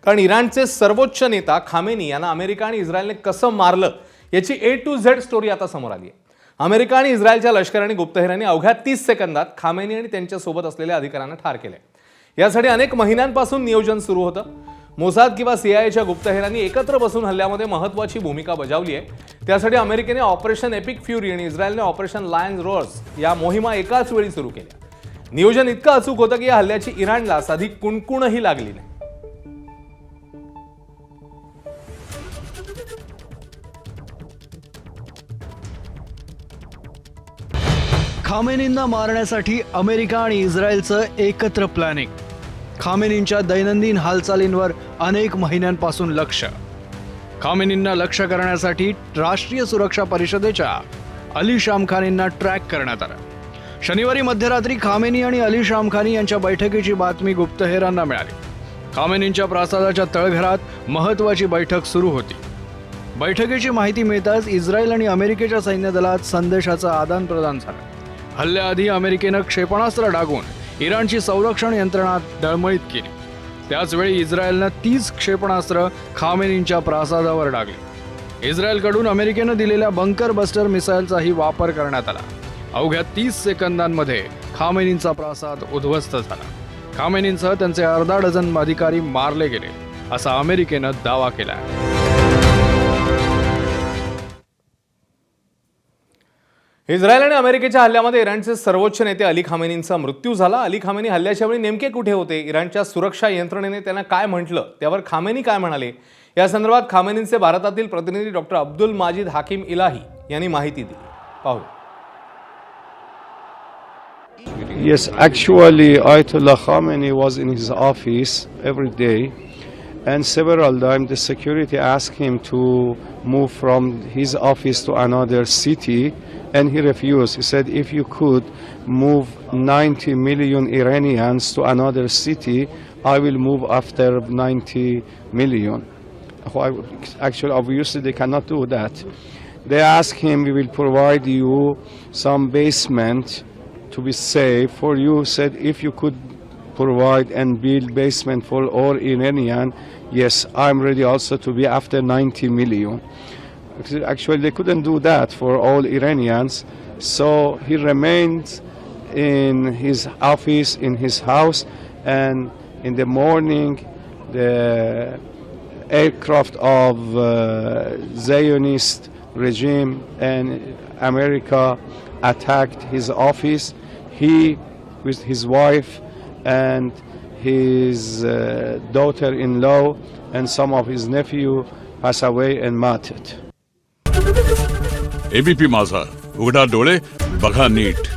कारण इराणचे सर्वोच्च नेता खामेनी यांना अमेरिका आणि इस्रायलने कसं मारलं याची A to Z स्टोरी आता समोर आली आहे। अमेरिका आणि इस्रायलच्या लष्कर आणि गुप्तहेरांनी अवघ्या 30 सेकंदात खामेनी आणि त्यांच्या सोबत असलेल्या अधिकाऱ्यांना ठार केले। यासाठी अनेक महिन्यांपासून नियोजन सुरू होतं। मोसाद किंवा सीआयएच्या गुप्तहेरांनी एकत्र बसून हल्ल्यामध्ये महत्त्वाची भूमिका बजावली आहे। त्यासाठी अमेरिकेने ऑपरेशन एपिक फ्युरी आणि इस्रायलने ऑपरेशन लायन्स रोअर्स या मोहिमा एकाच वेळी सुरू केल्या। नियोजन इतकं अचूक होतं की या हल्ल्याची इराणला साधी कुणकुणही लागली नाही। खामेनींना मारण्यासाठी अमेरिका आणि इस्रायलचं एकत्र प्लॅनिंग। खामेनींच्या दैनंदिन हालचालींवर अनेक महिन्यांपासून लक्ष। खामेनींना लक्ष्य करण्यासाठी राष्ट्रीय सुरक्षा परिषदेच्या अली शामखानींना ट्रॅक करण्यात आलं। शनिवारी मध्यरात्री खामेनी आणि अली शामखानी यांच्या बैठकीची बातमी गुप्तहेरांना मिळाली। खामेनींच्या प्रासादाच्या तळघरात महत्त्वाची बैठक सुरू होती। बैठकीची माहिती मिळताच इस्रायल आणि अमेरिकेच्या सैन्य दलात संदेशाचं आदान प्रदान झालं। हल्ल्याआधी अमेरिकेनं क्षेपणास्त्र डागून इराणची संरक्षण यंत्रणा डळमळीत केली। त्याचवेळी इस्रायलनं 30 क्षेपणास्त्र खामेनींच्या प्रासादावर डागली। इस्रायलकडून अमेरिकेनं दिलेल्या बंकर बस्टर मिसाईलचाही वापर करण्यात आला। अवघ्या 30 सेकंदांमध्ये खामेनींचा प्रासाद उद्ध्वस्त झाला। खामेनींसह त्यांचे अर्धा डझन अधिकारी मारले गेले असा अमेरिकेनं दावा केला आहे। इस्रायल आणि अमेरिकेच्या हल्ल्यामध्ये इराणचे सर्वोच्च नेते अली खामेनींचा मृत्यू झाला। अली खामेनी हल्ल्याच्या वेळी नेमके कुठे होते, इराणच्या सुरक्षा यंत्रणेने त्यांना काय म्हटलं, त्यावर खामेनी काय म्हणाले, या संदर्भात खामेनींचे भारतातील प्रतिनिधी डॉक्टर अब्दुल माजिद हाकिम इलाही यांनी माहिती दिली। पाहूया। Yes, actually, Ayatollah Khamenei was in his office every day, and several times the security asked him to move from his office to another city, and he refused. He said, if you could move 90 million Iranians to another city, I will move after 90 million. Actually, obviously, they cannot do that. They asked him, we will provide you some basement to be safe for you. Said, if you could provide and build basement for all Iranian, yes, I'm ready also to be after 90 million. Actually, they couldn't do that for all Iranians, so he remained in his office, in his house, and in the morning, the aircraft of Zionist regime and America attacked his office. He, with his wife and his daughter-in-law and some of his nephew, passed away and martyred. ABP माझा, उघडा डोळे बघा नीट।